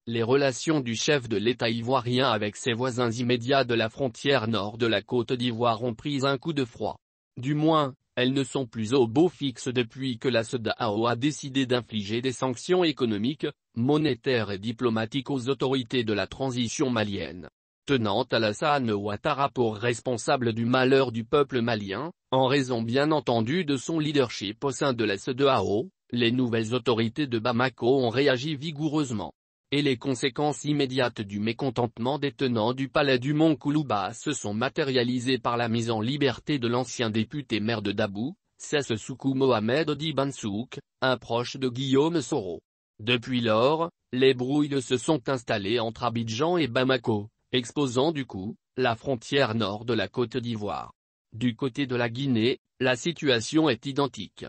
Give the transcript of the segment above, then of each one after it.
les relations du chef de l'État ivoirien avec ses voisins immédiats de la frontière nord de la Côte d'Ivoire ont pris un coup de froid. Du moins, elles ne sont plus au beau fixe depuis que la CEDEAO a décidé d'infliger des sanctions économiques, monétaires et diplomatiques aux autorités de la transition malienne, tenant Alassane Ouattara pour responsable du malheur du peuple malien, en raison bien entendu de son leadership au sein de la CEDEAO. Les nouvelles autorités de Bamako ont réagi vigoureusement. Et les conséquences immédiates du mécontentement des tenants du palais du Mont Koulouba se sont matérialisées par la mise en liberté de l'ancien député maire de Dabou, Sessoukou Mohamed Odi Bansouk, un proche de Guillaume Soro. Depuis lors, les brouilles se sont installées entre Abidjan et Bamako, exposant du coup, la frontière nord de la Côte d'Ivoire. Du côté de la Guinée, la situation est identique.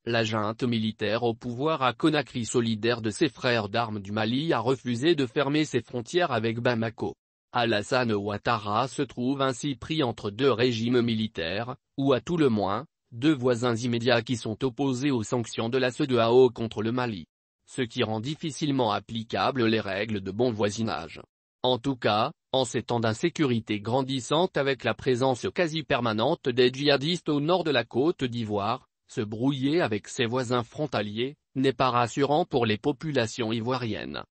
La junte militaire au pouvoir à Conakry, solidaire de ses frères d'armes du Mali, a refusé de fermer ses frontières avec Bamako. Alassane Ouattara se trouve ainsi pris entre deux régimes militaires, ou à tout le moins, deux voisins immédiats qui sont opposés aux sanctions de la CEDEAO contre le Mali. Ce qui rend difficilement applicables les règles de bon voisinage. En tout cas, en ces temps d'insécurité grandissante avec la présence quasi permanente des djihadistes au nord de la Côte d'Ivoire, se brouiller avec ses voisins frontaliers, n'est pas rassurant pour les populations ivoiriennes.